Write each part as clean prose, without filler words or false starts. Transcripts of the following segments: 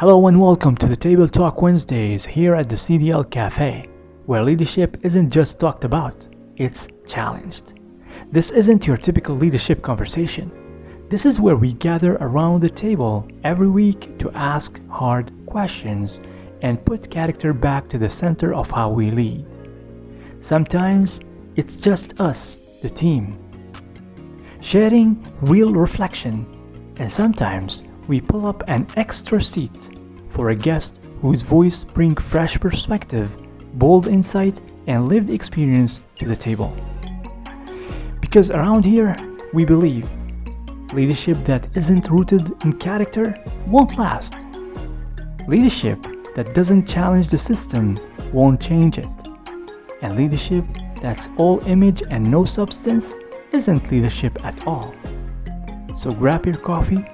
Hello and welcome to the Table Talk Wednesdays here at the CDL Café, where leadership isn't just talked about, it's challenged. This isn't your typical leadership conversation. This is where we gather around the table every week to ask hard questions and put character back to the center of how we lead. Sometimes it's just us, the team, sharing real reflection, and sometimes we pull up an extra seat for a guest whose voice brings fresh perspective, bold insight, and lived experience to the table. Because around here, we believe leadership that isn't rooted in character won't last. Leadership that doesn't challenge the system won't change it. And leadership that's all image and no substance isn't leadership at all. So grab your coffee,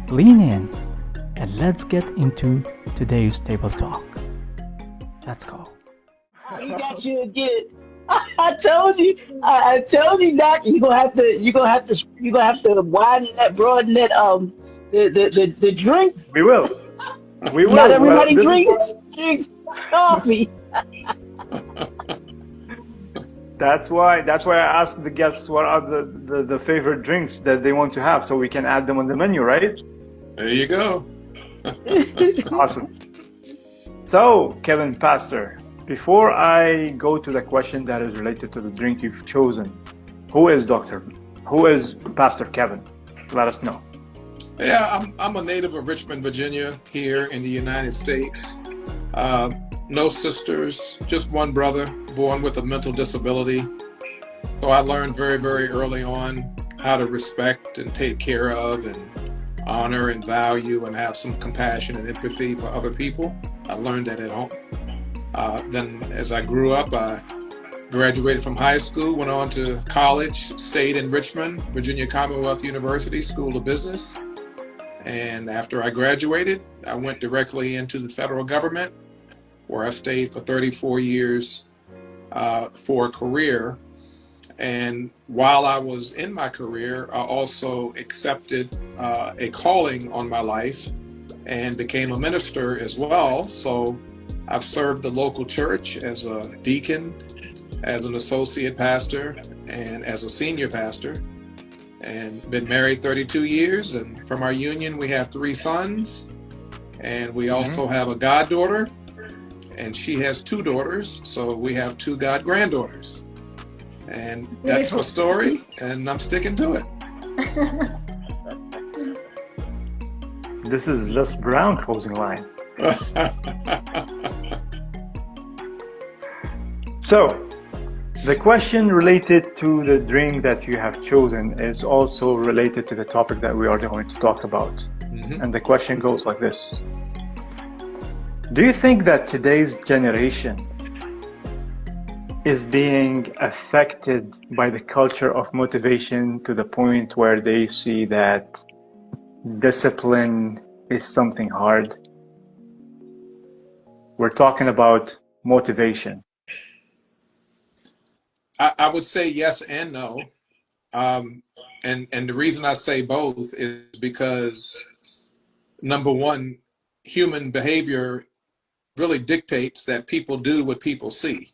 lean in, and let's get into today's table talk. Let's go. He got you again. I told you. I told you, Doc. You're gonna have to widen that, broaden that. The drinks. We will. We will. Not everybody drinks coffee. That's why I asked the guests what are the favorite drinks that they want to have, so we can add them on the menu, right? There you go. Awesome. So, Kevin Pastor, before I go to the question that is related to the drink you've chosen, who is Pastor Kevin? Let us know. Yeah, I'm a native of Richmond, Virginia, here in the United States. No sisters, just one brother, born with a mental disability. So I learned very, very early on how to respect and take care of and honor and value and have some compassion and empathy for other people. I learned that at home. Then as I grew up, I graduated from high school, went on to college, stayed in Richmond, Virginia Commonwealth University School of Business. And after I graduated, I went directly into the federal government, where I stayed for 34 years for a career. And while I was in my career, I also accepted a calling on my life and became a minister as well. So I've served the local church as a deacon, as an associate pastor, and as a senior pastor, and been married 32 years. And from our union, we have 3 sons, and we also have a goddaughter, and she has 2 daughters. So we have 2 godgranddaughters. And that's my story, and I'm sticking to it. This is Les Brown closing line. So, the question related to the drink that you have chosen is also related to the topic that we are going to talk about. And the question goes like this. Do you think that today's generation is being affected by the culture of motivation to the point where they see that discipline is something hard? We're talking about motivation. I would say yes and no. And the reason I say both is because, number one, human behavior really dictates that people do what people see.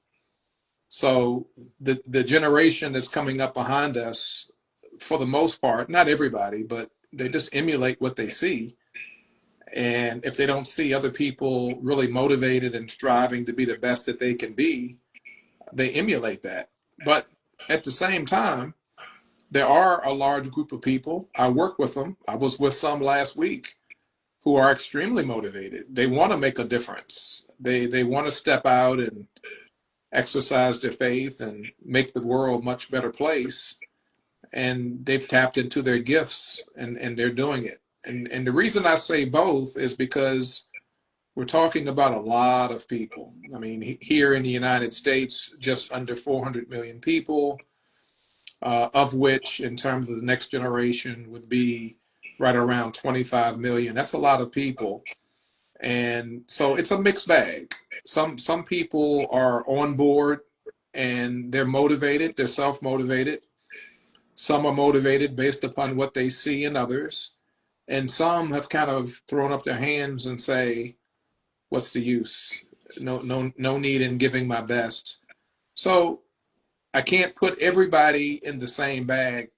So the generation that's coming up behind us, for the most part, not everybody, but they just emulate what they see. And if they don't see other people really motivated and striving to be the best that they can be, they emulate that. But at the same time, there are a large group of people. I work with them. I was with some last week who are extremely motivated. They want to make a difference. They want to step out and exercise their faith and make the world a much better place. And they've tapped into their gifts and they're doing it. And the reason I say both is because we're talking about a lot of people. I mean, here in the United States, just under 400 million people, of which in terms of the next generation would be right around 25 million. That's a lot of people. And so it's a mixed bag. Some people are on board and they're motivated, they're self-motivated. Some are motivated based upon what they see in others. and some have kind of thrown up their hands and say, what's the use? No need in giving my best. So I can't put everybody in the same bag.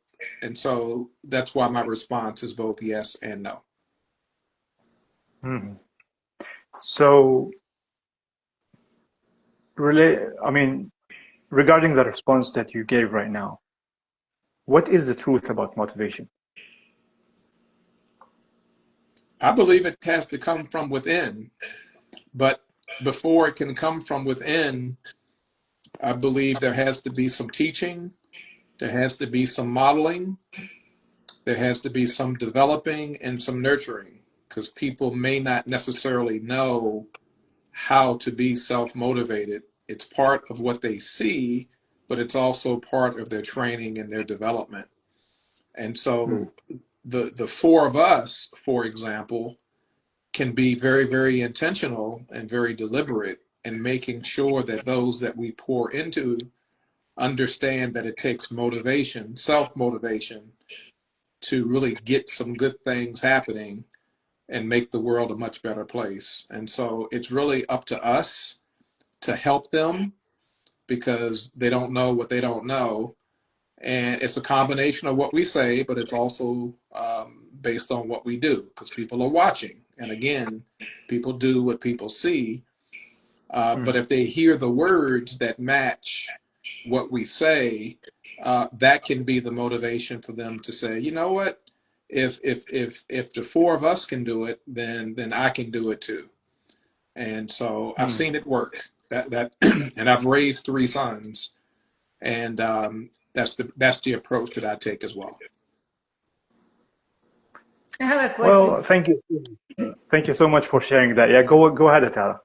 And so that's why my response is both yes and no. Hmm. So, regarding the response that you gave right now, what is the truth about motivation? I believe it has to come from within, but before it can come from within, I believe there has to be some teaching, there has to be some modeling, there has to be some developing and some nurturing, because people may not necessarily know how to be self-motivated. It's part of what they see, but it's also part of their training and their development. And so the four of us, for example, can be very, very intentional and very deliberate in making sure that those that we pour into understand that it takes motivation, self-motivation, to really get some good things happening and make the world a much better place. And so it's really up to us to help them, because they don't know what they don't know. And it's a combination of what we say, but it's also based on what we do, because people are watching. And again, people do what people see. But if they hear the words that match what we say, that can be the motivation for them to say, you know what, if the four of us can do it, then I can do it too. And so I've seen it work. That and I've raised 3 sons, and that's the approach that I take as well. I have a question. Well, thank you. Thank you so much for sharing that. Yeah, go ahead, Atala.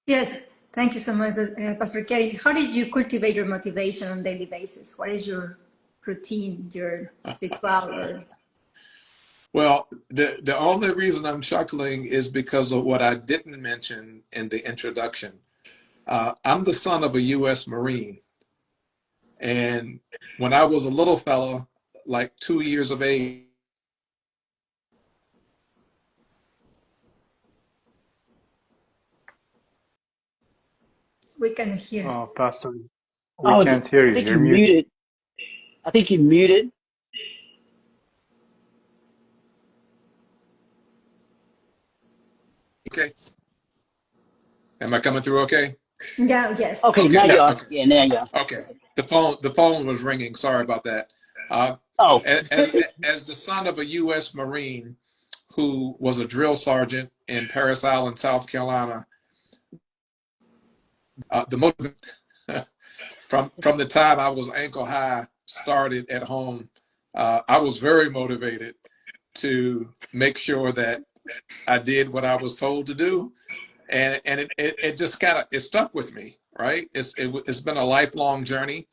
Yes, thank you so much, Pastor Kevin. How did you cultivate your motivation on a daily basis? What is your routine, your ritual? Well, the only reason I'm chuckling is because of what I didn't mention in the introduction. I'm the son of a U.S. Marine. And when I was a little fella, like 2 years of age, We can hear. Oh, Pastor, we can't hear you. I think You're you're muted. muted. I think you're muted. okay. Am I coming through okay? Yeah, yes. Okay, Okay. now you are. Okay. Yeah, now you are. Okay. The phone was ringing. Sorry about that. Oh, As the son of a U.S. Marine who was a drill sergeant in Parris Island, South Carolina, the motive from the time I was ankle high started at home. I was very motivated to make sure that I did what I was told to do, and it just kind of stuck with me, right? It's been a lifelong journey.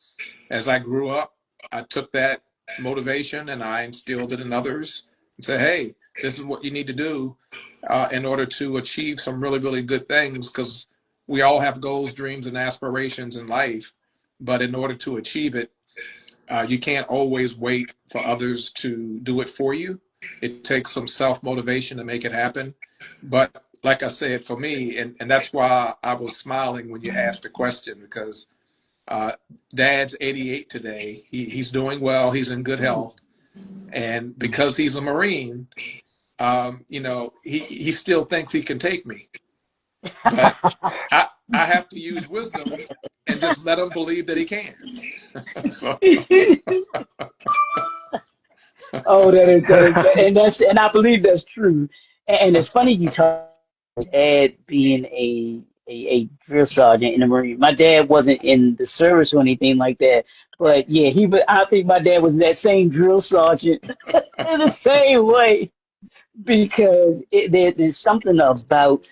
As I grew up, I took that motivation and I instilled it in others and said, hey, this is what you need to do in order to achieve some really, really good things, because we all have goals, dreams, and aspirations in life. But in order to achieve it, you can't always wait for others to do it for you. It takes some self-motivation to make it happen. But like I said, for me, and that's why I was smiling when you asked the question, because Dad's 88 today. He's doing well. He's in good health. And because he's a Marine, he still thinks he can take me. But I have to use wisdom and just let him believe that he can. So. oh, and I believe that's true. And it's funny you talk about Dad being a drill sergeant in the Marine. My dad wasn't in the service or anything like that, but yeah, I think my dad was that same drill sergeant in the same way, because there's something about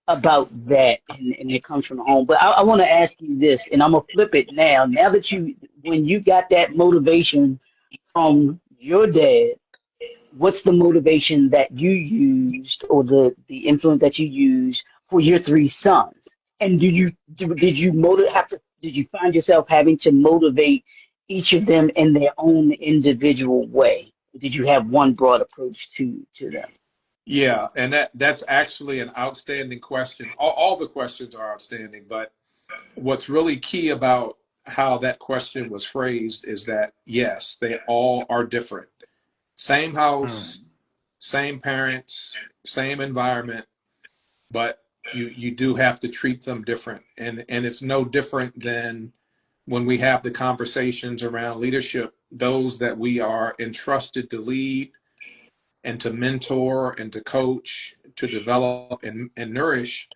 that, and it comes from home. But I want to ask you this, and I'm gonna flip it now. Now that when you got that motivation from your dad, what's the motivation that you used, or the influence that you used for your 3 sons? And did you find yourself having to motivate each of them in their own individual way? Did you have one broad approach to them? Yeah, and that's actually an outstanding question. All the questions are outstanding, but what's really key about how that question was phrased is that, yes, they all are different. Same house, same parents, same environment, but you do have to treat them different. And it's no different than when we have the conversations around leadership, those that we are entrusted to lead and to mentor and to coach, to develop and nourish,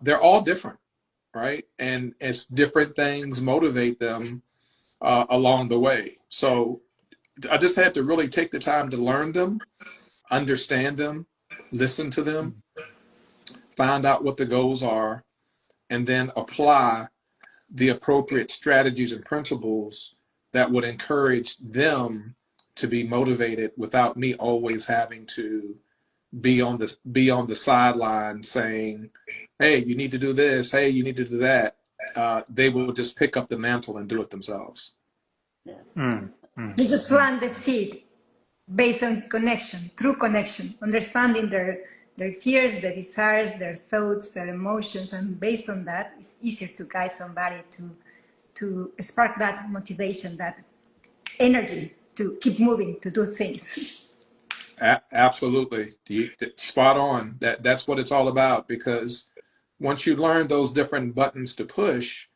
they're all different, right? And it's different things motivate them along the way. So I just had to really take the time to learn them, understand them, listen to them, find out what the goals are, and then apply the appropriate strategies and principles that would encourage them to be motivated without me always having to be on the sideline saying, hey, you need to do this, hey, you need to do that. They will just pick up the mantle and do it themselves. You just plant the seed based on connection, through connection, understanding their fears, their desires, their thoughts, their emotions, and based on that, it's easier to guide somebody to spark that motivation, that energy to keep moving, to do things. Absolutely, spot on. That's what it's all about, because once you learn those different buttons to push,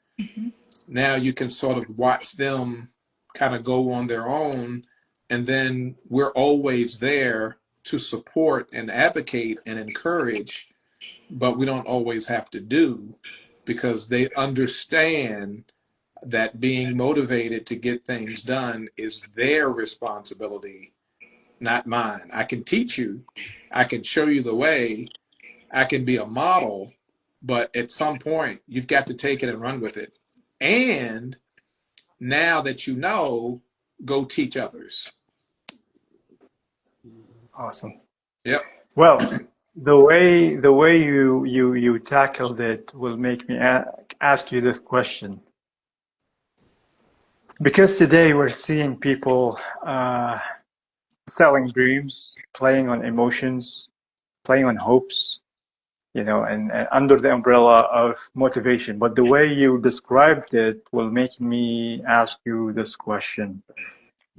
now you can sort of watch them kind of go on their own, and then we're always there to support and advocate and encourage, but we don't always have to do, because they understand that being motivated to get things done is their responsibility, not mine. I can teach you, I can show you the way, I can be a model, but at some point you've got to take it and run with it. And now that you know, go teach others. Awesome. Yep. Well, the way you tackled it will make me ask you this question. Because today we're seeing people selling dreams, playing on emotions, playing on hopes, and under the umbrella of motivation. But the way you described it will make me ask you this question.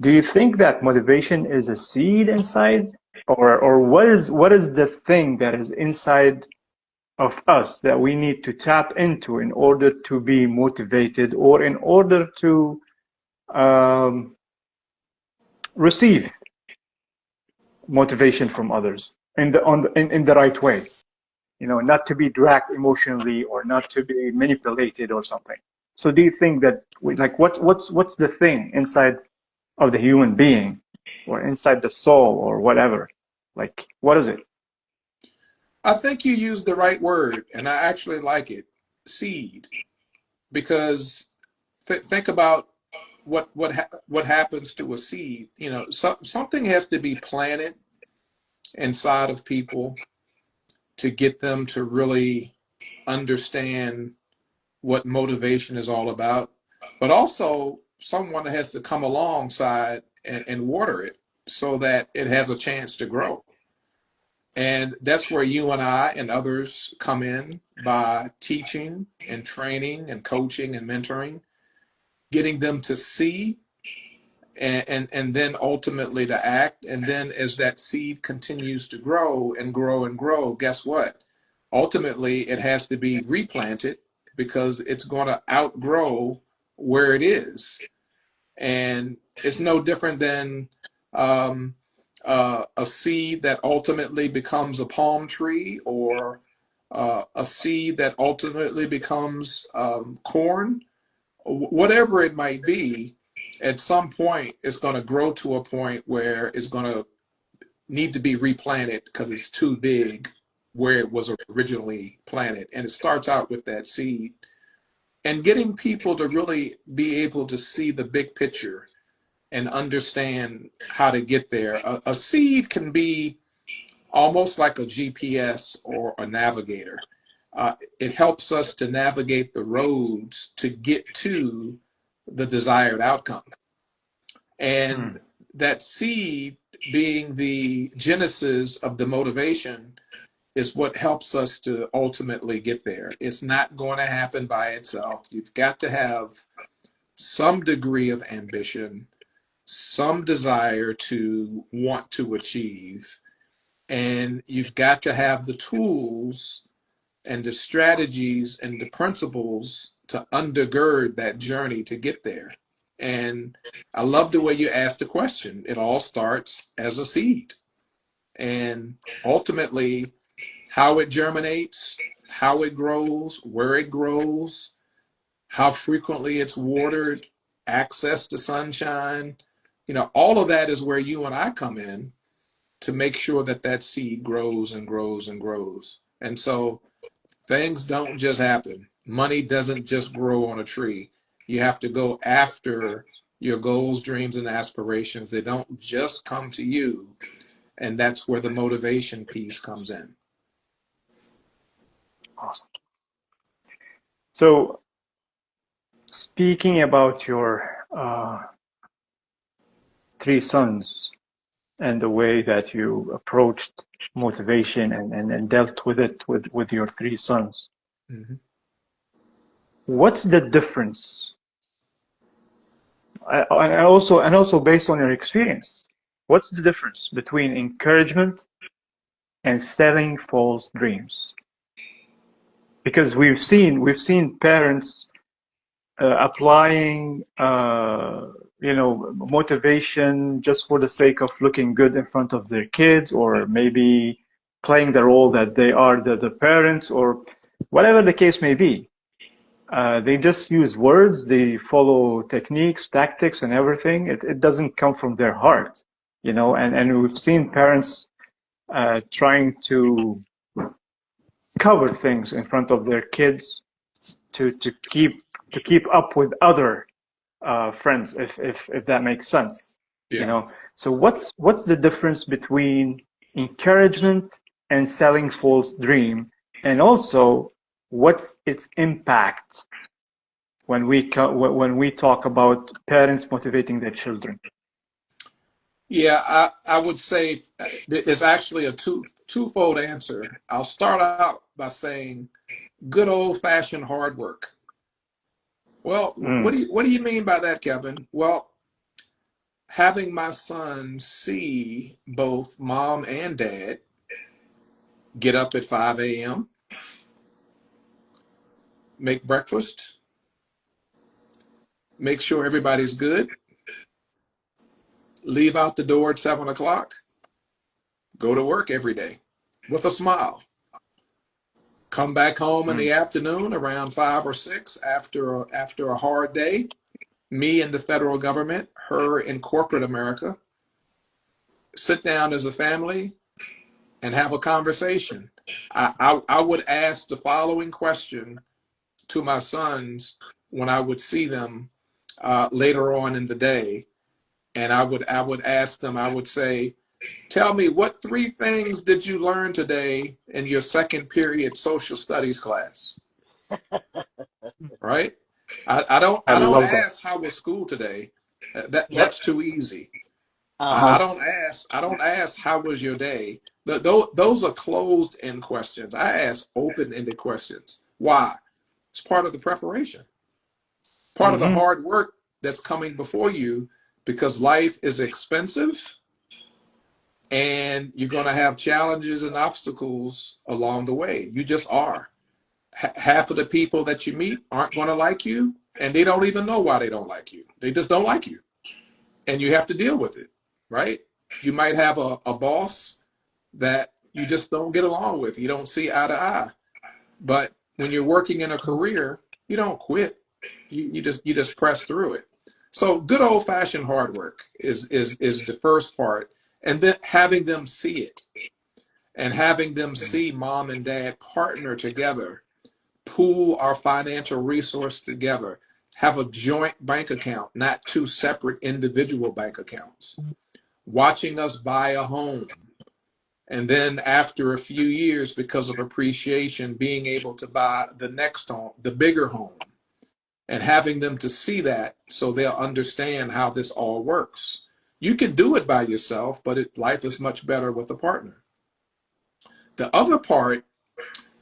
Do you think that motivation is a seed inside, or what is the thing that is inside of us that we need to tap into in order to be motivated, or in order to receive motivation from others in the right way, not to be dragged emotionally or not to be manipulated or something? So do you think that what's the thing inside of the human being, or inside the soul, or whatever? Like, what is it? I think you used the right word, and I actually like it, seed, because think about what happens to a seed. Something has to be planted inside of people to get them to really understand what motivation is all about, but also someone has to come alongside and water it so that it has a chance to grow. And that's where you and I and others come in, by teaching and training and coaching and mentoring, getting them to see and then ultimately to act. And then as that seed continues to grow and grow and grow, guess what? Ultimately, it has to be replanted, because it's going to outgrow where it is. And it's no different than a seed that ultimately becomes a palm tree, or a seed that ultimately becomes corn. Whatever it might be, at some point it's going to grow to a point where it's going to need to be replanted because it's too big where it was originally planted. And it starts out with that seed, and getting people to really be able to see the big picture and understand how to get there. A seed can be almost like a GPS or a navigator. It helps us to navigate the roads to get to the desired outcome. And that seed being the genesis of the motivation is what helps us to ultimately get there. It's not going to happen by itself. You've got to have some degree of ambition, some desire to want to achieve, and you've got to have the tools and the strategies and the principles to undergird that journey to get there. And I love the way you asked the question. It all starts as a seed. And ultimately, how it germinates, how it grows, where it grows, how frequently it's watered, access to sunshine, all of that is where you and I come in to make sure that that seed grows and grows and grows. And so things don't just happen. Money doesn't just grow on a tree. You have to go after your goals, dreams, and aspirations. They don't just come to you. And that's where the motivation piece comes in. Awesome. So, speaking about your 3 sons and the way that you approached motivation and dealt with it with your 3 sons, what's the difference? And also based on your experience, what's the difference between encouragement and selling false dreams? Because we've seen parents applying motivation just for the sake of looking good in front of their kids, or maybe playing the role that they are the parents, or whatever the case may be. They just use words, they follow techniques, tactics, and everything. It doesn't come from their heart, and we've seen parents trying to cover things in front of their kids to keep up with other friends, if that makes sense. Yeah. So what's the difference between encouragement and selling false dream, and also what's its impact when we talk about parents motivating their children? Yeah, I would say it's actually a twofold answer. I'll start out by saying good old-fashioned hard work. Well, what do you mean by that, Kevin? Well, having my son see both mom and dad get up at 5 a.m., make breakfast, make sure everybody's good, leave out the door at 7 o'clock, go to work every day with a smile, come back home in the afternoon around 5 or 6 after a hard day, me in the federal government, her in corporate America, sit down as a family and have a conversation. I would ask the following question to my sons when I would see them later on in the day. And I would ask them, I would say, tell me, what 3 things did you learn today in your second period social studies class? Right? I don't ask how was school today. That's too easy. I don't ask how was your day. Those are closed-end questions. I ask open-ended questions. Why? It's part of the preparation. Part of the hard work that's coming before you, because life is expensive and you're going to have challenges and obstacles along the way. You just are. Half of the people that you meet aren't going to like you, and they don't even know why they don't like you. They just don't like you. And you have to deal with it, right? You might have a boss that you just don't get along with. You don't see eye to eye. But when you're working in a career, you don't quit. You just press through it. So good old-fashioned hard work is the first part, and then having them see it, and having them see mom and dad partner together, pool our financial resource together, have a joint bank account, not 2 separate individual bank accounts, watching us buy a home, and then after a few years, because of appreciation, being able to buy the next home, the bigger home. And having them to see that so they'll understand how this all works. You can do it by yourself, but life is much better with a partner. The other part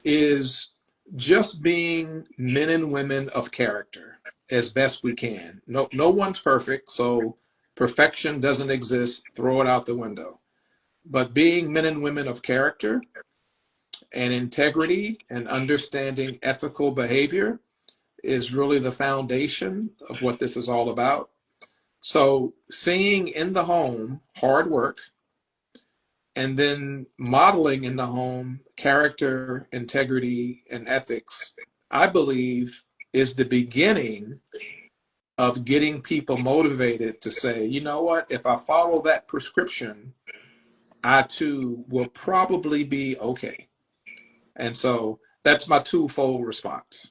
is just being men and women of character as best we can. No one's perfect, so perfection doesn't exist. Throw it out the window. But being men and women of character and integrity and understanding ethical behavior is really the foundation of what this is all about. So seeing in the home hard work, and then modeling in the home character, integrity, and ethics, I believe is the beginning of getting people motivated to say, you know what, if I follow that prescription, I too will probably be okay. And so that's my twofold response.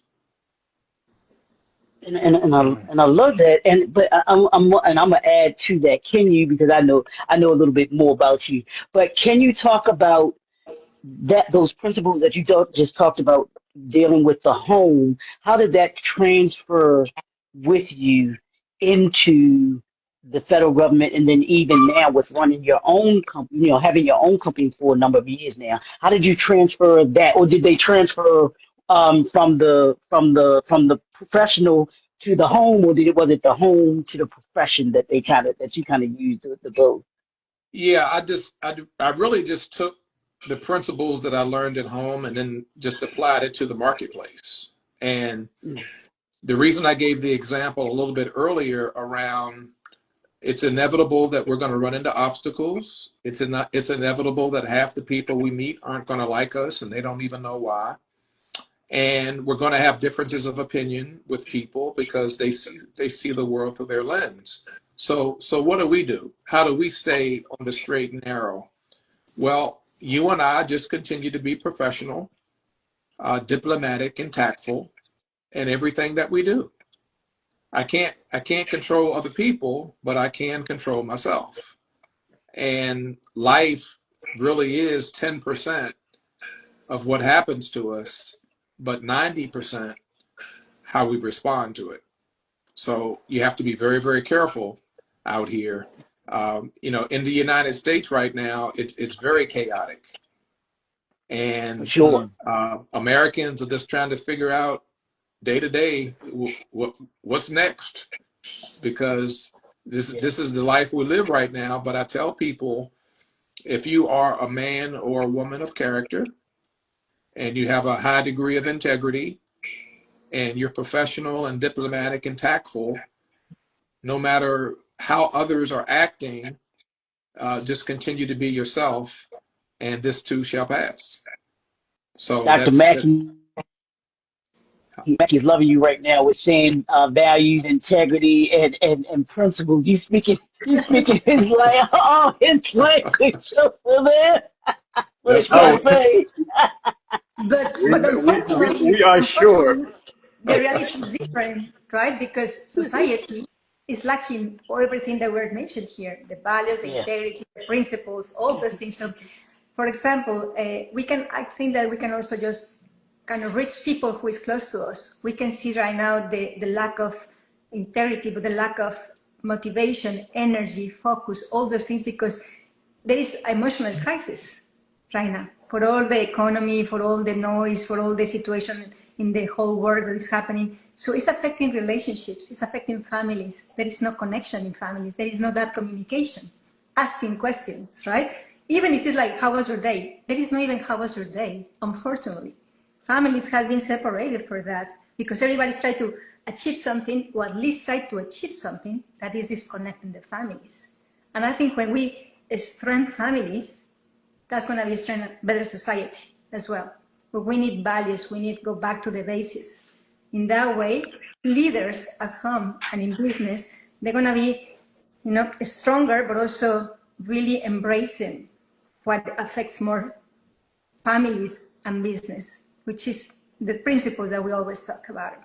And I love that. But I'm gonna add to that. Can you, because I know a little bit more about you, but can you talk about those principles that you just talked about dealing with the home? How did that transfer with you into the federal government, and then even now with running your own company, having your own company for a number of years now? How did you transfer that, or did they transfer from the professional to the home, or was it the home to the profession that you kind of used the both? Yeah, I really just took the principles that I learned at home and then just applied it to the marketplace. And the reason I gave the example a little bit earlier around it's inevitable that we're going to run into obstacles. It's inevitable that half the people we meet aren't going to like us and they don't even know why. And we're going to have differences of opinion with people because they see the world through their lens. So what do? How do we stay on the straight and narrow? Well, you and I just continue to be professional, diplomatic, and tactful in everything that we do. I can't control other people, but I can control myself. And life really is 10% of what happens to us, but 90% how we respond to it. So you have to be very, very careful out here. In the United States right now, it's very chaotic. And sure. Americans are just trying to figure out day to day what's next, because this is the life we live right now. But I tell people, if you are a man or a woman of character and you have a high degree of integrity and you're professional and diplomatic and tactful, no matter how others are acting, just continue to be yourself, and this too shall pass. So Dr. Mackey's loving you right now with saying values, integrity, and principles. You speaking his language over there. That's right. But unfortunately, we are sure. The reality is different, right? Because society is lacking everything that were mentioned here: the values, the integrity, the principles, all those things. So, for example, I think that we can also just kind of reach people who is close to us. We can see right now the lack of integrity, but the lack of motivation, energy, focus, all those things, because there is emotional crisis right now for all the economy, for all the noise, for all the situation in the whole world that is happening. So it's affecting relationships, it's affecting families. There is no connection in families. There is no that communication, asking questions, right? Even if it's like, how was your day? There is no even how was your day, unfortunately. Families has been separated for that because everybody's trying to achieve something, or at least try to achieve something that is disconnecting the families. And I think when we strengthen families, that's going to be a better society as well. But we need values. We need to go back to the basis. In that way, leaders at home and in business, they're going to be, stronger, but also really embracing what affects more families and business, which is the principles that we always talk about.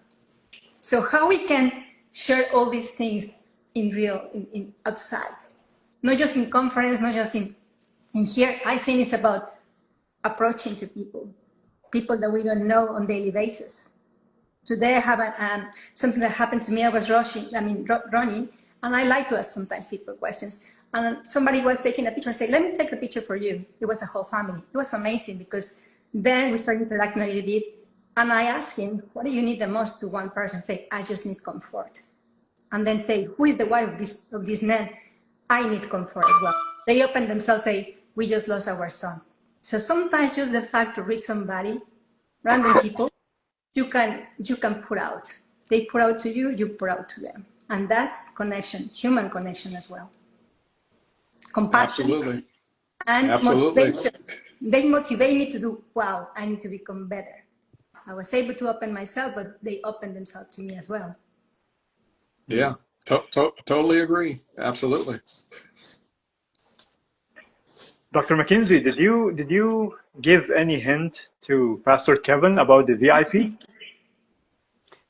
So how we can share all these things in outside, not just in conference, not just in here. I think it's about approaching to people that we don't know on a daily basis. Today I have something that happened to me. I was running, and I like to ask sometimes people questions. And somebody was taking a picture and said, let me take the picture for you. It was a whole family. It was amazing because then we started interacting a little bit. And I asked him, what do you need the most to one person? Say, I just need comfort. And then say, who is the wife of this man? I need comfort as well. They open themselves, say, we just lost our son. So sometimes just the fact to reach somebody, random people, you can put out. They put out to you, you put out to them. And that's connection, human connection as well. Compassion. Absolutely. And Absolutely. motivation. They motivate me to do, wow, I need to become better. I was able to open myself, but they opened themselves to me as well. Yeah, totally agree. Absolutely. Dr. McKinsey, did you give any hint to Pastor Kevin about the VIP?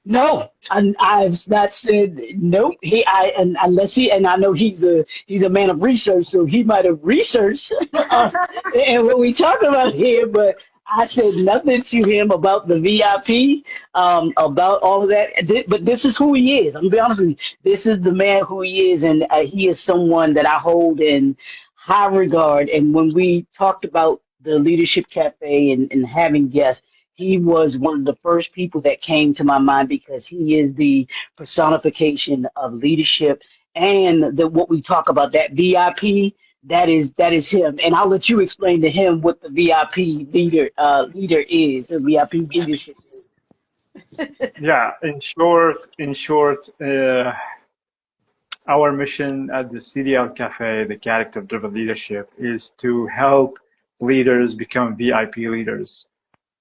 No, I've not said nope. And I know he's a man of research, so he might have researched us and what we talk about here. But I said nothing to him about the VIP, about all of that. But this is who he is. I'm gonna be honest with you. This is the man who he is, and he is someone that I hold in high regard. And when we talked about the Leadership Cafe and having guests, he was one of the first people that came to my mind because he is the personification of leadership and what we talk about, that VIP, that is him. And I'll let you explain to him what the VIP leader is, the VIP leadership is. Yeah, in short, our mission at the CDL Cafe, the Character-Driven Leadership, is to help leaders become VIP leaders.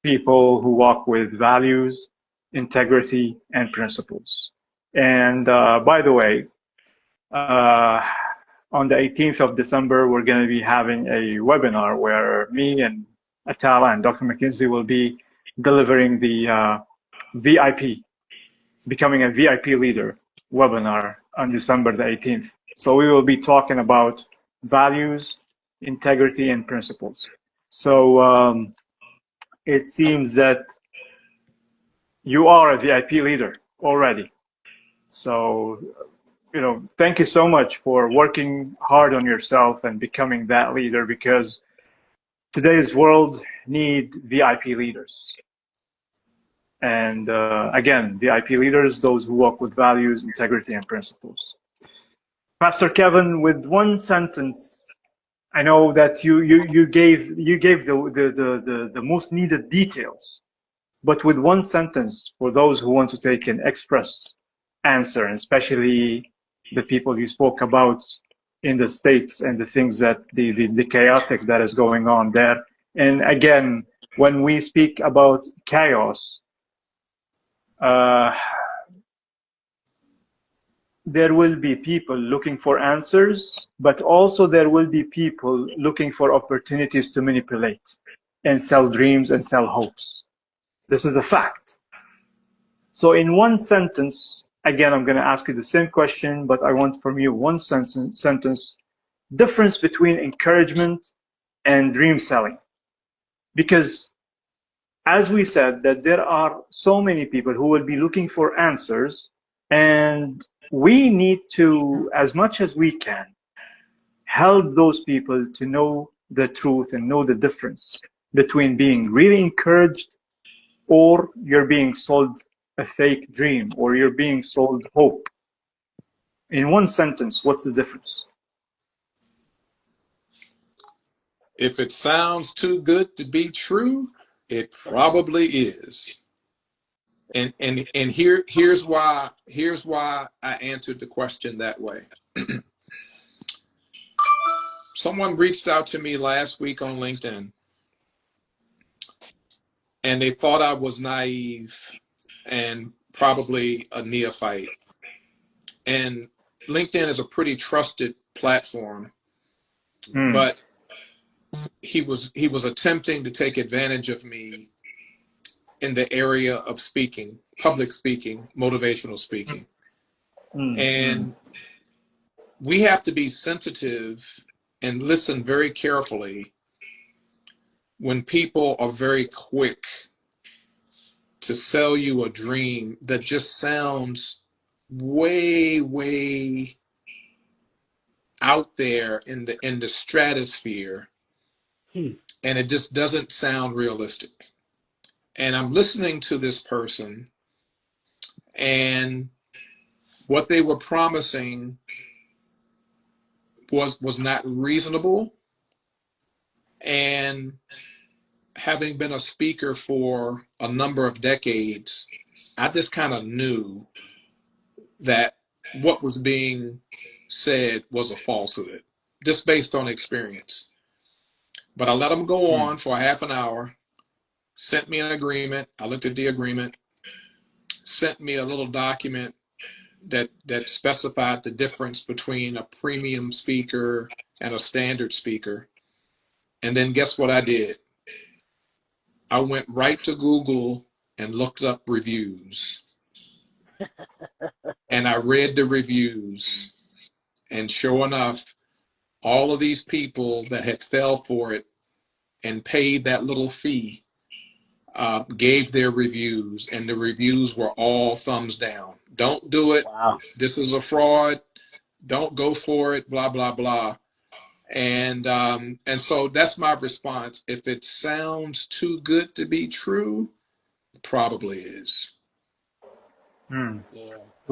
People who walk with values, integrity, and principles. And by the way, on the 18th of December, we're going to be having a webinar where me and Atala and Dr. McKinsey will be delivering the VIP, becoming a VIP leader webinar on December the 18th. So we will be talking about values, integrity, and principles. So it seems that you are a VIP leader already. So, thank you so much for working hard on yourself and becoming that leader, because today's world need VIP leaders. And again, VIP leaders, those who walk with values, integrity, and principles. Pastor Kevin, with one sentence, I know that you gave the most needed details. But with one sentence, for those who want to take an express answer, and especially the people you spoke about in the States and the things that the chaotic that is going on there. And again, when we speak about chaos, there will be people looking for answers, but also there will be people looking for opportunities to manipulate and sell dreams and sell hopes. This is a fact. So in one sentence, again, I'm going to ask you the same question, but I want from you one sentence, difference between encouragement and dream selling. Because as we said, that there are so many people who will be looking for answers, and we need to, as much as we can, help those people to know the truth and know the difference between being really encouraged or you're being sold a fake dream, or you're being sold hope. In one sentence, what's the difference? If it sounds too good to be true, it probably is. And here's why I answered the question that way. Someone reached out to me last week on LinkedIn, and they thought I was naive and probably a neophyte. And LinkedIn is a pretty trusted platform, but he was attempting to take advantage of me in the area of speaking, public speaking, motivational speaking. And we have to be sensitive and listen very carefully when people are very quick to sell you a dream that just sounds way, way out there in the stratosphere, Hmm. and it just doesn't sound realistic. And I'm listening to this person, and what they were promising was not reasonable. And having been a speaker for a number of decades, I just kind of knew that what was being said was a falsehood, just based on experience. But I let them go on for a half an hour, sent me an agreement. I looked at the agreement, sent me a little document that specified the difference between a premium speaker and a standard speaker. And then guess what I did? I went right to Google and looked up reviews. And I read the reviews. And sure enough, all of these people that had fell for it and paid that little fee gave their reviews, and the reviews were all thumbs down. Don't do it. Wow. This is a fraud. Don't go for it. Blah blah blah. And so that's my response. If it sounds too good to be true, it probably is. Yeah.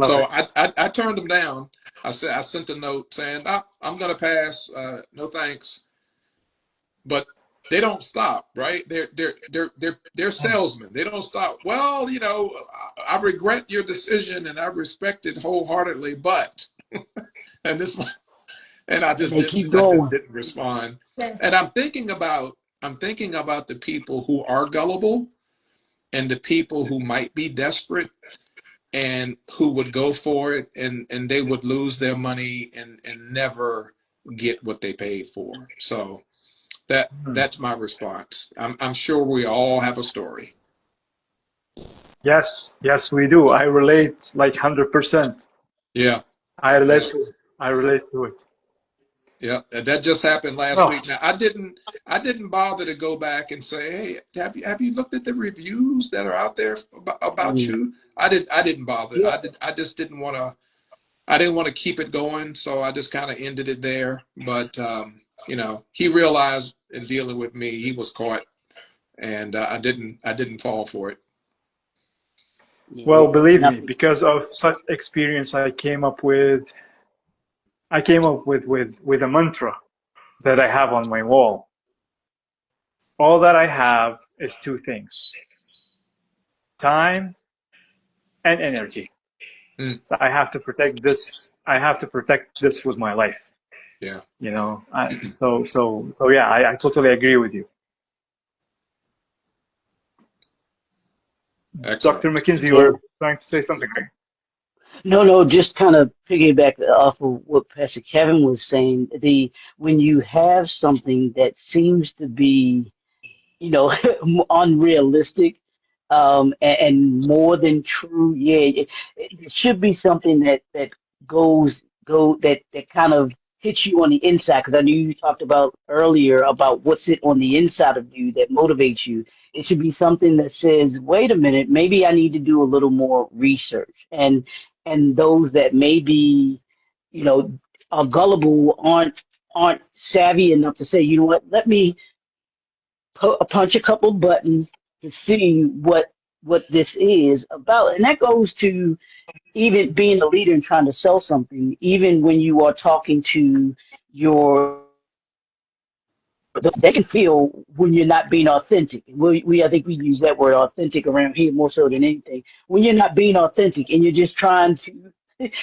So I turned them down. I sent a note saying I'm going to pass. No thanks. But they don't stop, right? They're salesmen. They don't stop. Well, I regret your decision and I respect it wholeheartedly, but and this one, and I just didn't respond. Yes. And I'm thinking about the people who are gullible and the people who might be desperate and who would go for it and they would lose their money and never get what they paid for. So that's my response. I'm sure we all have a story. Yes, we do. I relate like 100%. Yeah. I relate to it. Yeah, that just happened last week. Now I didn't bother to go back and say, hey, have you looked at the reviews that are out there about you? I didn't bother. Yeah. I just didn't want to. I didn't want to keep it going, so I just kind of ended it there. But he realized in dealing with me, he was caught, and I didn't fall for it. Well, believe me, because of such experience, I came up with a mantra that I have on my wall. All that I have is two things: time and energy. So I have to protect this. I have to protect this with my life. Yeah. So yeah, I totally agree with you. Excellent. Dr. McKinsey, you were trying to say something, right? No, just kind of piggyback off of what Pastor Kevin was saying. When you have something that seems to be, unrealistic, and more than true, it should be something that kind of hits you on the inside. Because I knew you talked about earlier about what's it on the inside of you that motivates you. It should be something that says, wait a minute, maybe I need to do a little more research. And those that maybe, are gullible, aren't savvy enough to say, you know what, let me punch a couple buttons to see what this is about. And that goes to even being a leader and trying to sell something, even when you are talking to they can feel when you're not being authentic. I think we use that word authentic around here more so than anything. When you're not being authentic and you're just trying to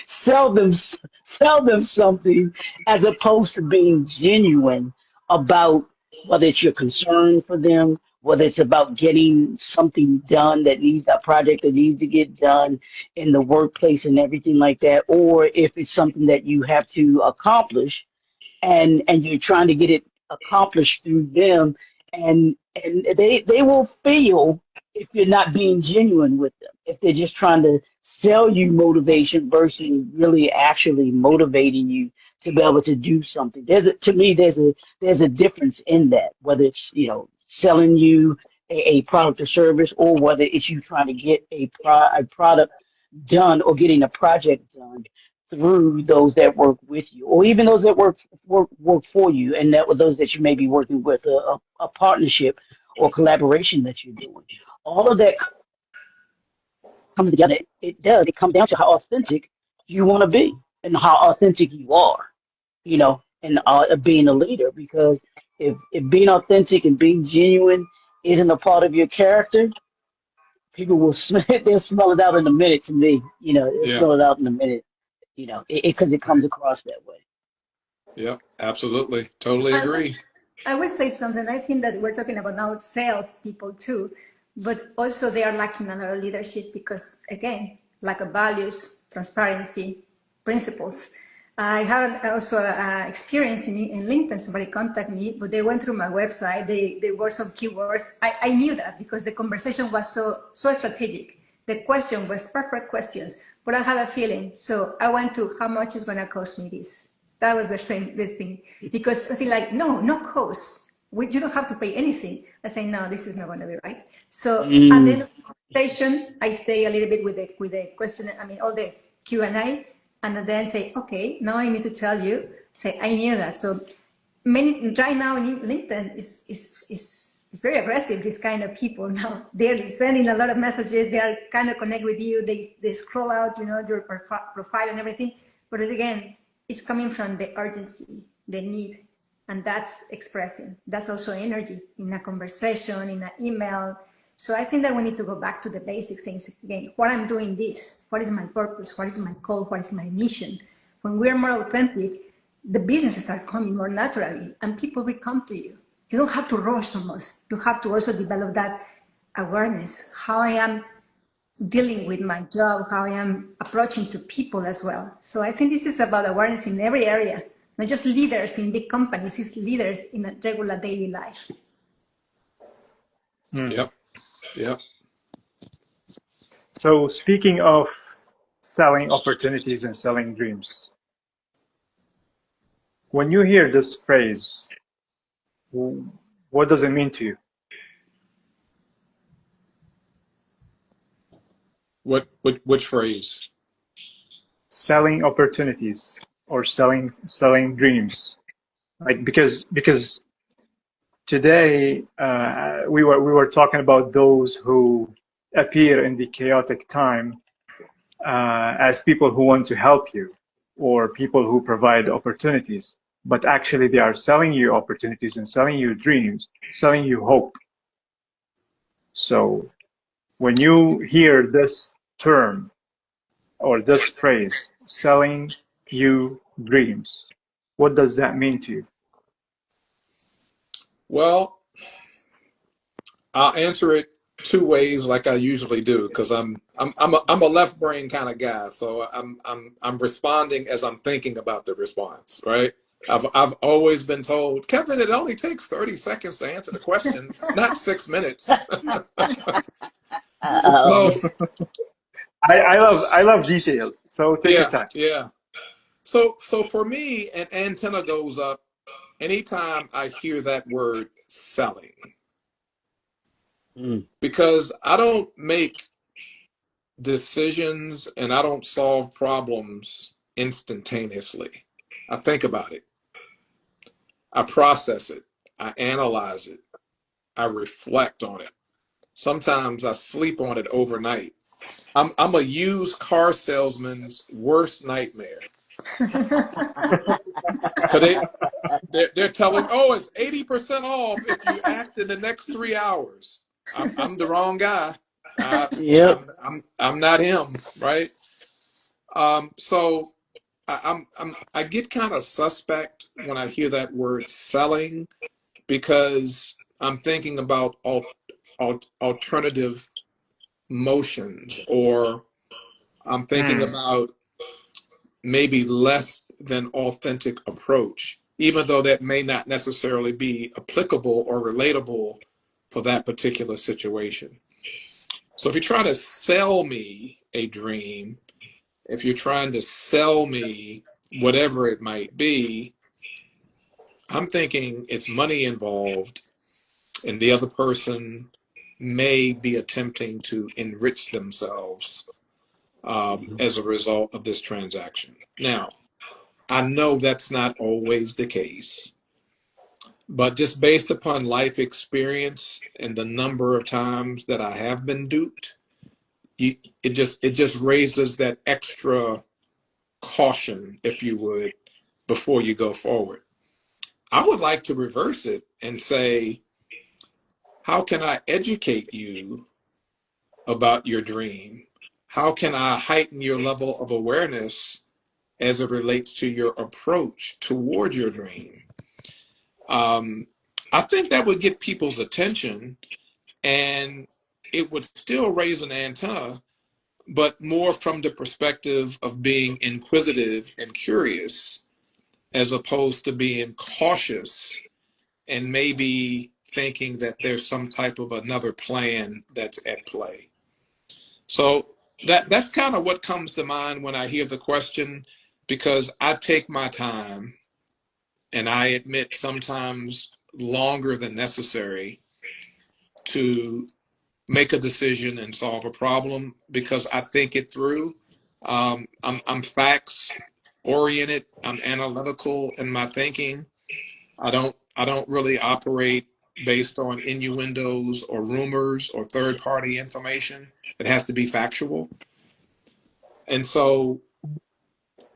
sell them something, as opposed to being genuine about whether it's your concern for them, whether it's about getting something done a project that needs to get done in the workplace and everything like that, or if it's something that you have to accomplish and you're trying to get it accomplished through them, and they will feel if you're not being genuine with them, if they're just trying to sell you motivation versus really actually motivating you to be able to do something. To me there's a difference in that, whether it's selling you a product or service, or whether it's you trying to get a product done or getting a project done through those that work with you, or even those that work for you, and that were those that you may be working with, a partnership or collaboration that you're doing. All of that comes together. It does. It comes down to how authentic you want to be and how authentic you are, and being a leader. Because if being authentic and being genuine isn't a part of your character, people will they'll smell it out in a minute. To me, they'll Yeah. smell it out in a minute. Because it comes across that way. Yeah, absolutely. Totally agree. I would say something. I think that we're talking about now sales people too, but also they are lacking a lot of leadership because, again, lack of values, transparency, principles. I have also experience in LinkedIn. Somebody contacted me, but they went through my website. They were some keywords. I knew that because the conversation was so strategic. The question was perfect questions, but I had a feeling. So I went to how much is going to cost me this. That was the thing. Because I feel like, no cost. You don't have to pay anything. I say, no, this is not going to be right. So at the end of the conversation, I stay a little bit with the question, all the Q&A, and then say, okay, now I need to tell you, say, I knew that. So right now in LinkedIn is very aggressive, this kind of people now. They're sending a lot of messages, they are kind of connect with you, they scroll out, your profile and everything. But again, it's coming from the urgency, the need, and that's expressing. That's also energy in a conversation, in an email. So I think that we need to go back to the basic things again. What I'm doing this, what is my purpose? What is my call? What is my mission? When we're more authentic, the businesses start coming more naturally and people will come to you. You don't have to rush so much. You have to also develop that awareness, how I am dealing with my job, how I am approaching to people as well. So I think this is about awareness in every area, not just leaders in big companies, it's leaders in a regular daily life. Yep. Yep. So speaking of selling opportunities and selling dreams, when you hear this phrase, what does it mean to you? Which phrase? Selling opportunities or selling dreams, like because today we were talking about those who appear in the chaotic time as people who want to help you or people who provide opportunities, but actually they are selling you opportunities and selling you dreams, selling you hope. So when you hear this term or this phrase, selling you dreams, what does that mean to you? Well, I'll answer it two ways, like I usually do, because I'm a left brain kind of guy. So I'm responding as I'm thinking about the response, right? I've always been told, Kevin, it only takes 30 seconds to answer the question, not 6 minutes. So, I love detail. So take your time. Yeah. So for me, an antenna goes up anytime I hear that word selling. Because I don't make decisions and I don't solve problems instantaneously. I think about it. I process it. I analyze it. I reflect on it. Sometimes I sleep on it overnight. I'm a used car salesman's worst nightmare. They're telling, oh, it's 80% off if you act in the next 3 hours. I'm the wrong guy. Yep. I'm not him, right? So I get kind of suspect when I hear that word selling, because I'm thinking about alternative motions, or I'm thinking about maybe less than authentic approach, even though that may not necessarily be applicable or relatable for that particular situation. So if you're trying to sell me a dream, if you're trying to sell me whatever it might be, I'm thinking it's money involved, and the other person may be attempting to enrich themselves as a result of this transaction. Now, I know that's not always the case, but just based upon life experience and the number of times that I have been duped, it just raises that extra caution, if you would, before you go forward. I would like to reverse it and say, how can I educate you about your dream? How can I heighten your level of awareness as it relates to your approach toward your dream? I think that would get people's attention, and it would still raise an antenna, but more from the perspective of being inquisitive and curious, as opposed to being cautious and maybe thinking that there's some type of another plan that's at play. So that's kind of what comes to mind when I hear the question, because I take my time, and I admit sometimes longer than necessary, to make a decision and solve a problem, because I think it through. I'm facts oriented. I'm analytical in my thinking. I don't really operate based on innuendos or rumors or third party information. It has to be factual. And so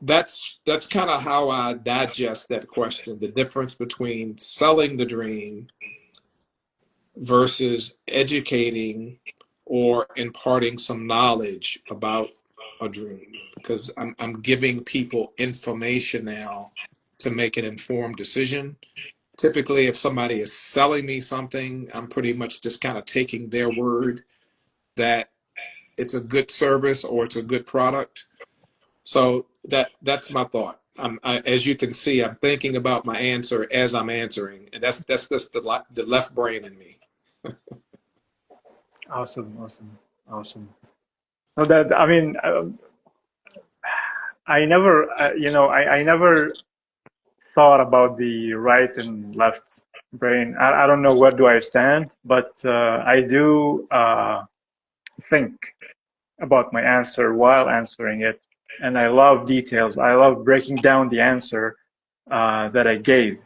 that's kind of how I digest that question, the difference between selling the dream versus educating or imparting some knowledge about a dream, because I'm giving people information now to make an informed decision. Typically, if somebody is selling me something, I'm pretty much just kind of taking their word that it's a good service or it's a good product. So that's my thought. As you can see, I'm thinking about my answer as I'm answering, and that's the left brain in me. Awesome. No, that I mean, I never, I never thought about the right and left brain. I don't know where do I stand, but I do think about my answer while answering it, and I love details. I love breaking down the answer that I gave.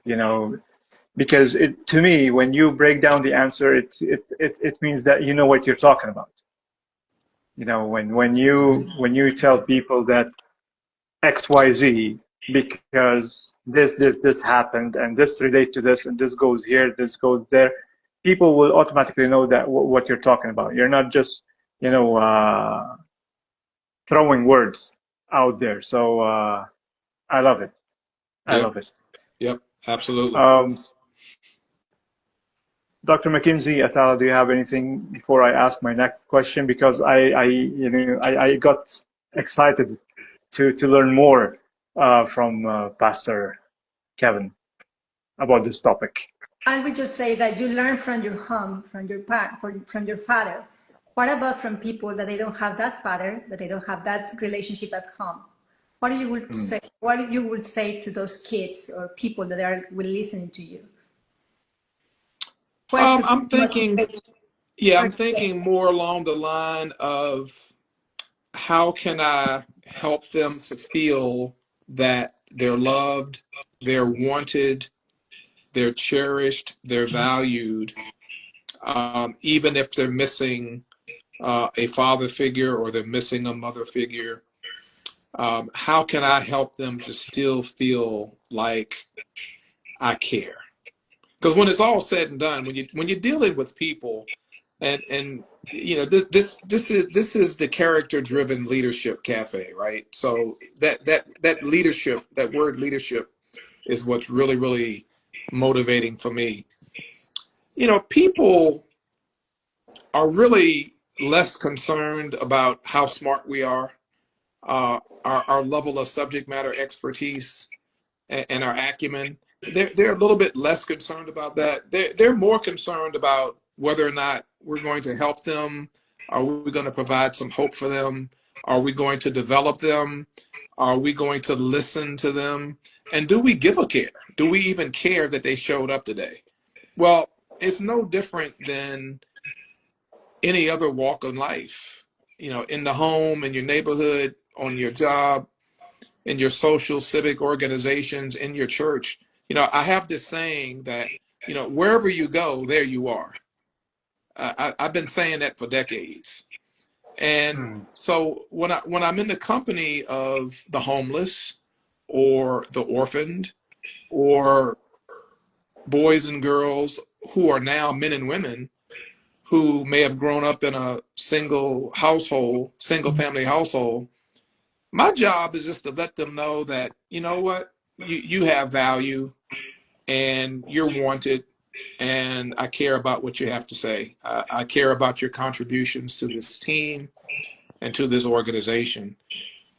Because to me, when you break down the answer, it means that you know what you're talking about. When you tell people that XYZ because this happened and this relates to this and this goes here, this goes there, people will automatically know that what you're talking about. You're not just throwing words out there. So I love it. I love it. Yep, absolutely. Dr. McKinsey, Atala, do you have anything before I ask my next question? Because I got excited to learn more from Pastor Kevin about this topic. I would just say that you learn from your home, from your father. What about from people that they don't have that father, that they don't have that relationship at home? What you would say? What you would say to those kids or people that will listen to you? I'm thinking more along the line of how can I help them to feel that they're loved, they're wanted, they're cherished, they're valued, even if they're missing a father figure or they're missing a mother figure. How can I help them to still feel like I care? Because when it's all said and done, when you're dealing with people, and this is the character-driven leadership cafe, right? So that leadership, that word leadership, is what's really, really motivating for me. People are really less concerned about how smart we are, our level of subject matter expertise, and our acumen. They're a little bit less concerned about that. They're more concerned about whether or not we're going to help them. Are we going to provide some hope for them? Are we going to develop them? Are we going to listen to them? And do we give a care? Do we even care that they showed up today? Well, it's no different than any other walk of life. in the home, in your neighborhood, on your job, in your social civic organizations, in your church. I have this saying that, wherever you go, there you are. I've been saying that for decades. And so when I'm in the company of the homeless or the orphaned or boys and girls who are now men and women who may have grown up in a single family household, my job is just to let them know that, you know what, you have value and you're wanted, and I care about what you have to say. I care about your contributions to this team and to this organization.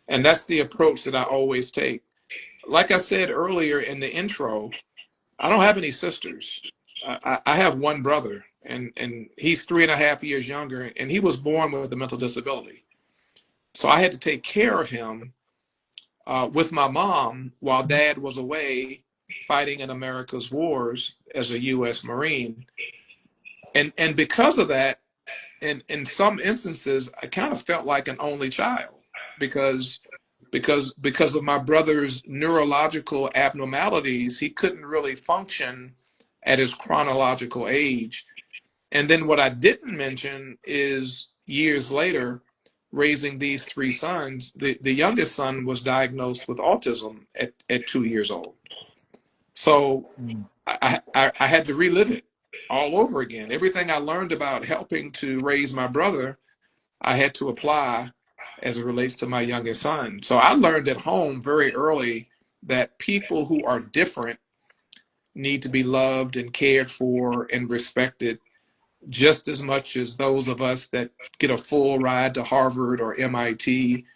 And that's the approach that I always take. Like I said earlier in the intro, I don't have any sisters. I have one brother, and he's 3.5 years younger, and he was born with a mental disability. So I had to take care of him with my mom while Dad was away fighting in America's wars as a U.S. Marine. And because of that, in some instances, I kind of felt like an only child because of my brother's neurological abnormalities. He couldn't really function at his chronological age. And then what I didn't mention is years later, raising these 3 sons, the youngest son was diagnosed with autism at 2 years old. So I had to relive it all over again. Everything I learned about helping to raise my brother, I had to apply as it relates to my youngest son. So I learned at home very early that people who are different need to be loved and cared for and respected just as much as those of us that get a full ride to Harvard or MIT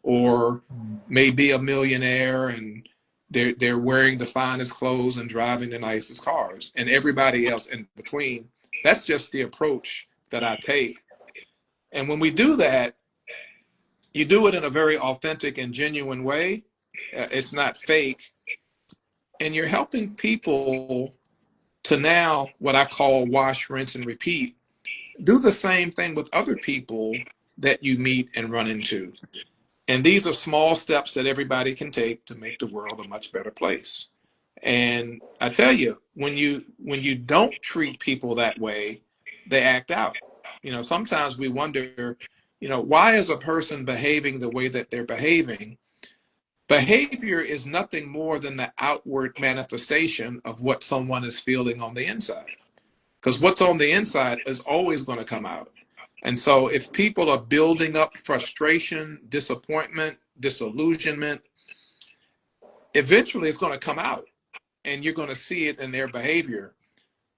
or may be a millionaire and they're wearing the finest clothes and driving the nicest cars, and everybody else in between. That's just the approach that I take. And when we do that, you do it in a very authentic and genuine way. It's not fake. And you're helping people to now, what I call wash, rinse, and repeat. Do the same thing with other people that you meet and run into. And these are small steps that everybody can take to make the world a much better place. And I tell you, when you don't treat people that way, they act out. Sometimes we wonder, why is a person behaving the way that they're behaving? Behavior is nothing more than the outward manifestation of what someone is feeling on the inside. Because what's on the inside is always going to come out. And so if people are building up frustration, disappointment, disillusionment, eventually it's going to come out and you're going to see it in their behavior.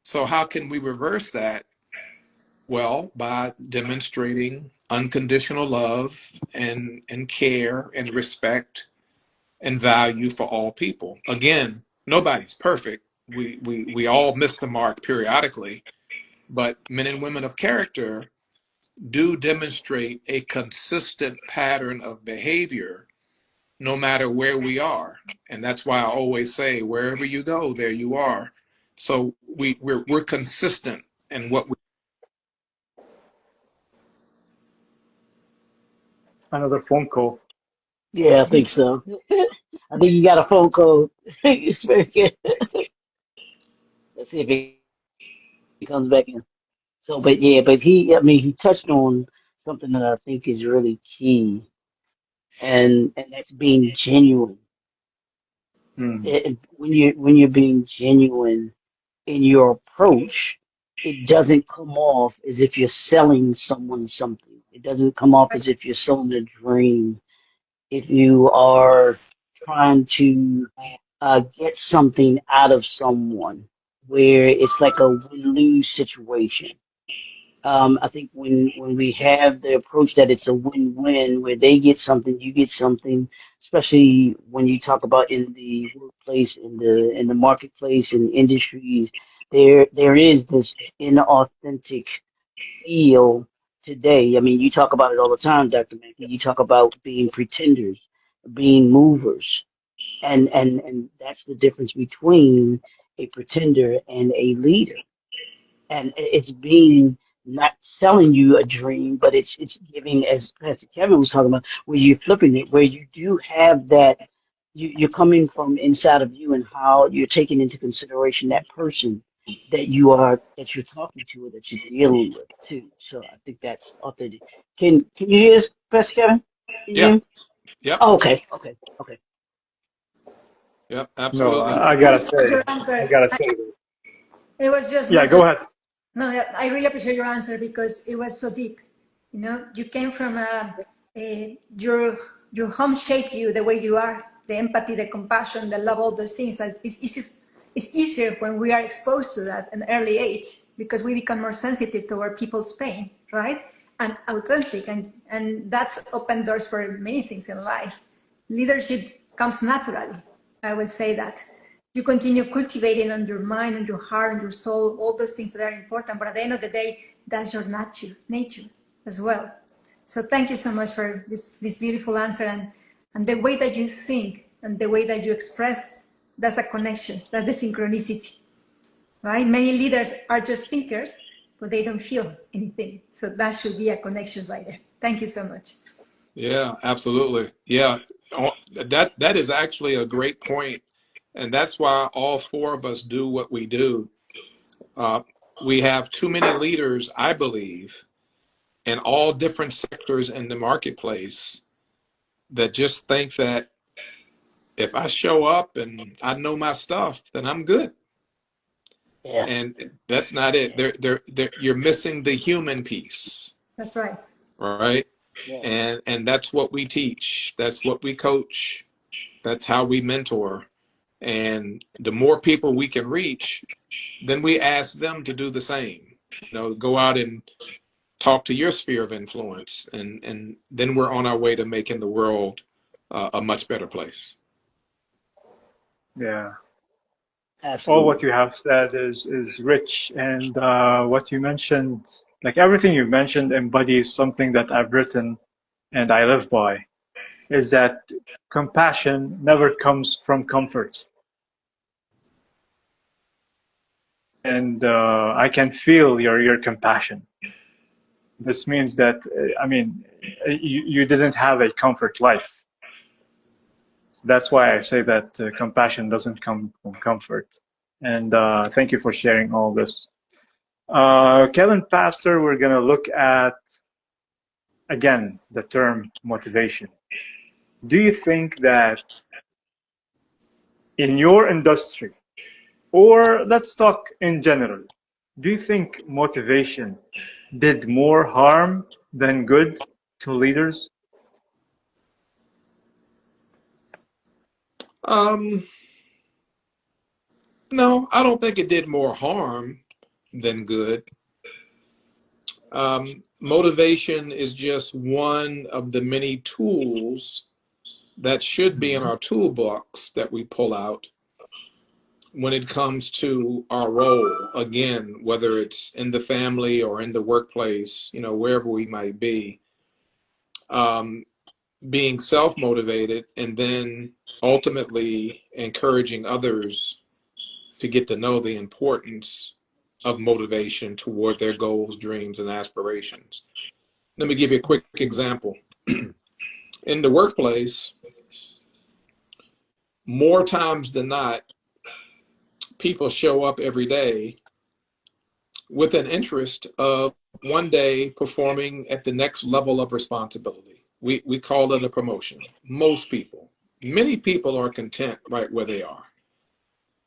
So how can we reverse that? Well, by demonstrating unconditional love and care and respect and value for all people. Again, nobody's perfect. We all miss the mark periodically, but men and women of character do demonstrate a consistent pattern of behavior no matter where we are. And that's why I always say, wherever you go, there you are. So we're consistent in what we. Another phone call. Yeah, I think so. I think you got a phone call. It's very good. Let's see if he comes back in. So, but yeah, but he touched on something that I think is really key, and that's being genuine. When you're being genuine in your approach, it doesn't come off as if you're selling someone something. It doesn't come off as if you're selling a dream. If you are trying to get something out of someone, where it's like a win-lose situation. I think when we have the approach that it's a win-win, where they get something, you get something, especially when you talk about in the workplace, in the marketplace, in industries, there is this inauthentic feel today. I mean, you talk about it all the time, Dr. Mackey. You talk about being pretenders, being movers, and that's the difference between a pretender and a leader. And it's being not selling you a dream, but it's giving, as Pastor Kevin was talking about, where you're flipping it, where you do have that, you're coming from inside of you and how you're taking into consideration that person that you're talking to or that you're dealing with too. So I think that's authentic. Can you hear us, Pastor Kevin? Can you hear Yeah. me? Yep. Oh, okay. Yep. No, Absolutely. I gotta Your say, I answer. gotta say, It was just yeah, not go just ahead. no. I really appreciate your answer because it was so deep. You know, you came from your home shaped you the way you are. The empathy, the compassion, the love, all those things. That it's easier when we are exposed to that at an early age because we become more sensitive toward people's pain, right? And authentic, and that's opened doors for many things in life. Leadership comes naturally. I would say that you continue cultivating on your mind, on your heart, on your soul, all those things that are important. But at the end of the day, that's your nature as well. So thank you so much for this beautiful answer and the way that you think and the way that you express. That's a connection. That's the synchronicity, right? Many leaders are just thinkers, but they don't feel anything. So that should be a connection right there. Thank you so much. Yeah, absolutely. Yeah. That is actually a great point. And that's why all four of us do what we do. Uh, we have too many leaders, I believe, in all different sectors in the marketplace that just think that if I show up and I know my stuff, then I'm good. Yeah, And that's not it. yeah, You're missing the human piece, That's right. right? yeah. And that's what we teach. That's what we coach. That's how we mentor. And the more people we can reach, then we ask them to do the same. You know, go out and talk to your sphere of influence, and then we're on our way to making the world a much better place. Yeah, all what Absolutely. you have said is rich, and what you mentioned, like everything you mentioned, embodies something that I've written and I live by. Is that compassion never comes from comfort, and I can feel your compassion. This means that I mean, you didn't have a comfort life. That's why I say that compassion doesn't come from comfort. And thank you for sharing all this. Kevin Pastor, we're going to look at, again, the term motivation. Do you think that in your industry, or let's talk in general, do you think motivation did more harm than good to leaders? Um, no, I don't think it did more harm than good. Motivation is just one of the many tools that should be in our toolbox that we pull out when it comes to our role. Again, whether it's in the family or in the workplace, you know, wherever we might be, um, being self-motivated and then ultimately encouraging others to get to know the importance of motivation toward their goals, dreams, and aspirations. Let me give you a quick example. In the workplace, more times than not, people show up every day with an interest of one day performing at the next level of responsibility. We call it a promotion. Most people, many people are content right where they are,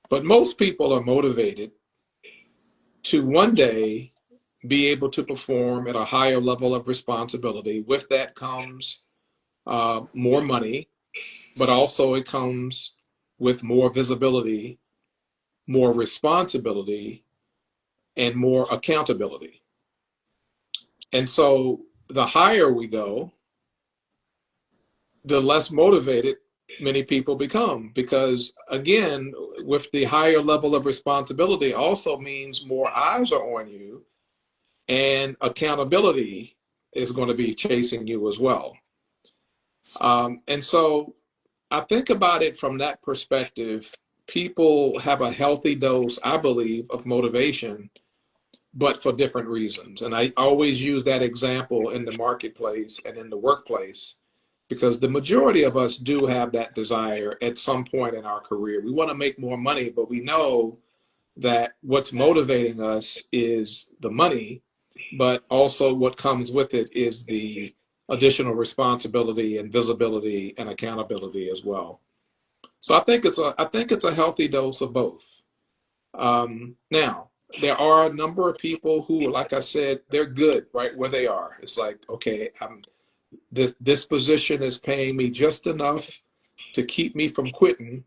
but most people are motivated to one day be able to perform at a higher level of responsibility. With that comes more money, but also it comes with more visibility, more responsibility, and more accountability. And so the higher we go, the less motivated many people become, because again, with the higher level of responsibility also means more eyes are on you and accountability is going to be chasing you as well. And so I think about it from that perspective. People have a healthy dose, I believe, of motivation but for different reasons. And I always use that example in the marketplace and in the workplace, because the majority of us do have that desire at some point in our career. We want to make more money, but we know that what's motivating us is the money, but also what comes with it is the additional responsibility and visibility and accountability as well. So I think it's a healthy dose of both. Now, there are a number of people who, like I said, they're good right where they are. It's like, okay, this position is paying me just enough to keep me from quitting,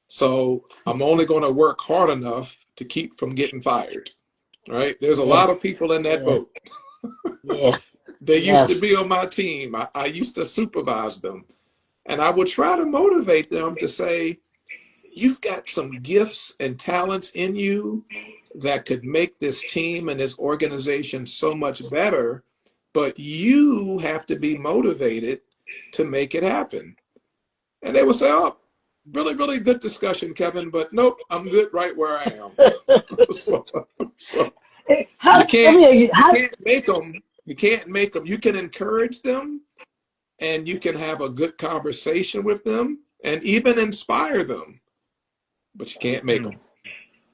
so I'm only going to work hard enough to keep from getting fired. Right? There's a lot of people in that boat. Yeah. They used to be on my team. I used to supervise them. And I would try to motivate them to say, you've got some gifts and talents in you that could make this team and this organization so much better, but you have to be motivated to make it happen. And they would say, oh, really, really good discussion, Kevin, but nope, I'm good right where I am. so you can't make them. You can't make them. You can encourage them, and you can have a good conversation with them, and even inspire them, but you can't make them.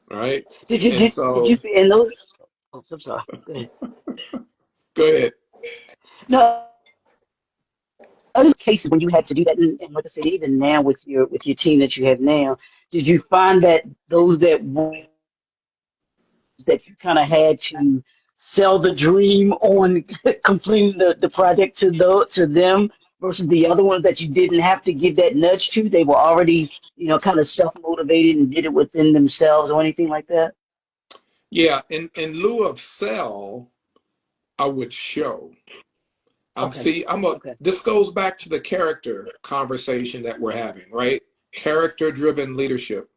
Right? Did you in those? Oh, I'm sorry. Go ahead. Go ahead. No. Other cases when you had to do that, and like I said, even now with your team that you have now, did you find that those that you kind of had to sell the dream on completing the project to them versus the other ones that you didn't have to give that nudge to? They were already, kind of self-motivated and did it within themselves or anything like that? Yeah, in lieu of sell, I would show. This goes back to the character conversation that we're having, right? Character-driven leadership.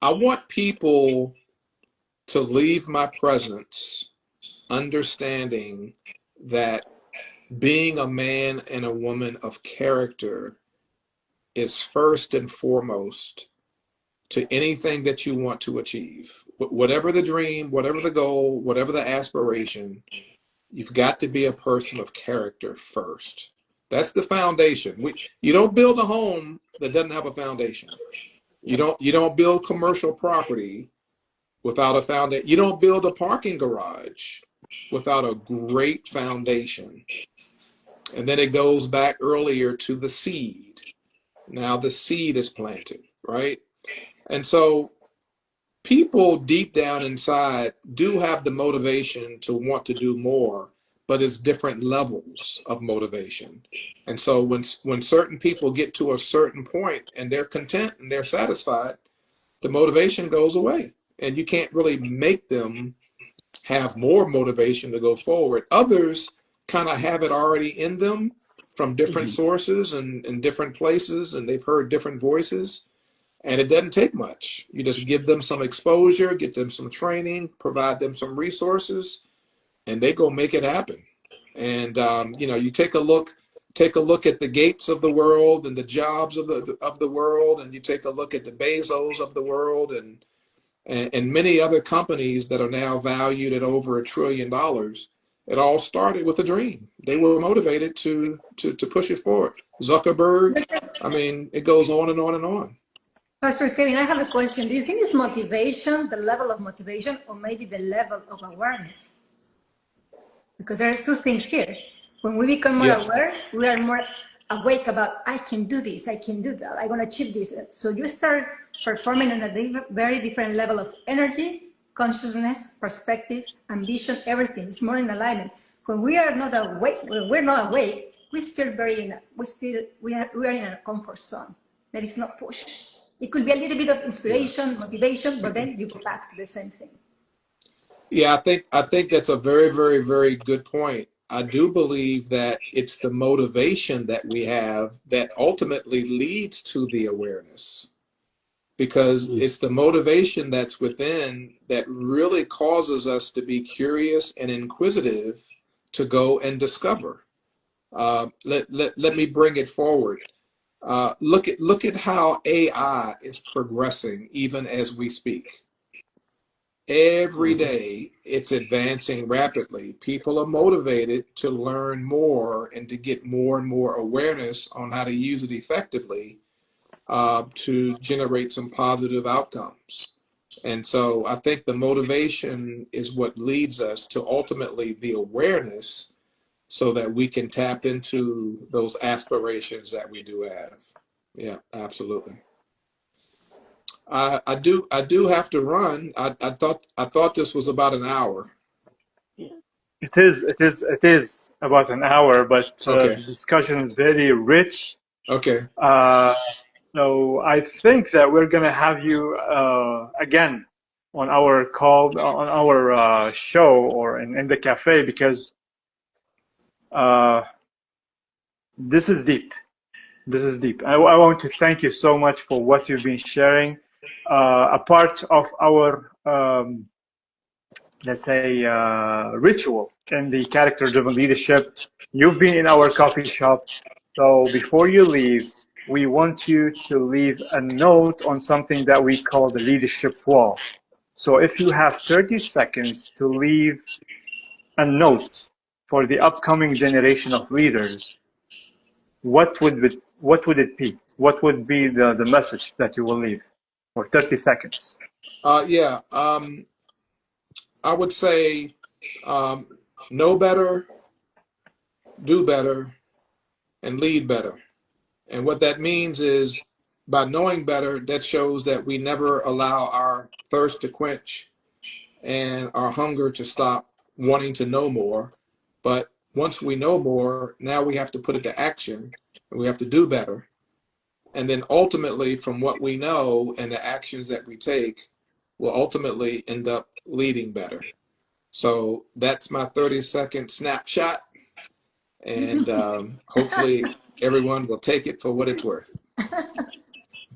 I want people to leave my presence understanding that being a man and a woman of character is first and foremost to anything that you want to achieve. Whatever the dream, whatever the goal, whatever the aspiration, you've got to be a person of character first. That's the foundation. You don't build a home that doesn't have a foundation. You don't build commercial property without a foundation. You don't build a parking garage without a great foundation. And then it goes back earlier to the seed. Now the seed is planted, right? And so people deep down inside do have the motivation to want to do more, but it's different levels of motivation. And so when certain people get to a certain point and they're content and they're satisfied, the motivation goes away. And you can't really make them have more motivation to go forward. Others kind of have it already in them from different sources and different places, and they've heard different voices. And it doesn't take much. You just give them some exposure, get them some training, provide them some resources, and they go make it happen. And you take a look at the Gates of the world and the Jobs of the world, and you take a look at the Bezos of the world and many other companies that are now valued at over $1 trillion. It all started with a dream. They were motivated to push it forward. Zuckerberg, I mean, it goes on and on and on. Pastor Kevin, I have a question. Do you think it's motivation, the level of motivation, or maybe the level of awareness? Because there's two things here. When we become more aware, we are more awake about, I can do this, I can do that, I'm going to achieve this. So you start performing on a very different level of energy, consciousness, perspective, ambition, everything. It's more in alignment. When we are not awake, we are in a comfort zone. There is no push. It could be a little bit of inspiration, motivation, but then you go back to the same thing. Yeah, I think that's a very, very, very good point. I do believe that it's the motivation that we have that ultimately leads to the awareness, because it's the motivation that's within that really causes us to be curious and inquisitive to go and discover. Let me bring it forward. Look at how AI is progressing even as we speak. Every day it's advancing rapidly. People are motivated to learn more and to get more and more awareness on how to use it effectively to generate some positive outcomes. And so I think the motivation is what leads us to ultimately the awareness so that we can tap into those aspirations that we do have. Yeah, absolutely. I do have to run. I thought this was about an hour. It is about an hour, but Okay. the discussion is very rich. Okay. So I think that we're gonna have you again on our call, on our show, or in the cafe, because this is deep. This is deep. I want to thank you so much for what you've been sharing. A part of our let's say ritual in the character-driven leadership. You've been in our coffee shop, so before you leave, we want you to leave a note on something that we call the leadership wall. So if you have 30 seconds to leave a note for the upcoming generation of leaders, what would it be? What would be the message that you will leave for 30 seconds? Yeah. I would say know better, do better, and lead better. And what that means is by knowing better, that shows that we never allow our thirst to quench and our hunger to stop wanting to know more. But once we know more, now we have to put it to action and we have to do better. And then ultimately, from what we know and the actions that we take, will ultimately end up leading better. So that's my 30-second snapshot. And hopefully everyone will take it for what it's worth.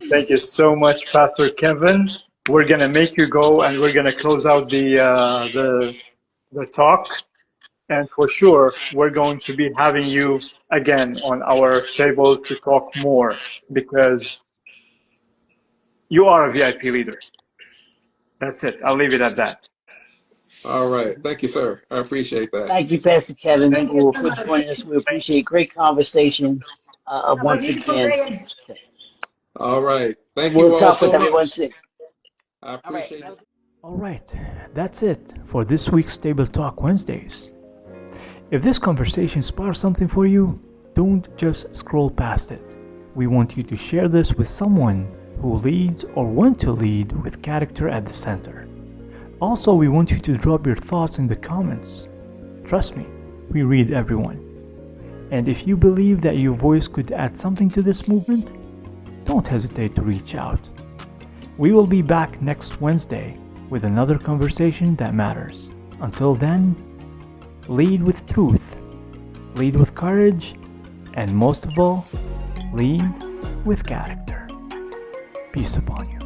Thank you so much, Pastor Kevin. We're gonna make you go, and we're gonna close out the talk. And for sure, we're going to be having you again on our table to talk more, because you are a VIP leader. That's it. I'll leave it at that. All right. Thank you, sir. I appreciate that. Thank you, Pastor Kevin, Thank you for so much. joining us. We appreciate great conversation Have a once beautiful again. day. All right. Thank We'll you all talk so with everyone much. soon. I appreciate it. Alright, that's it for this week's Table Talk Wednesdays. If this conversation sparks something for you, don't just scroll past it. We want you to share this with someone who leads or want to lead with character at the center. Also, we want you to drop your thoughts in the comments. Trust me, we read everyone. And if you believe that your voice could add something to this movement, don't hesitate to reach out. We will be back next Wednesday with another conversation that matters. Until then, lead with truth, lead with courage, and most of all, lead with character. Peace upon you.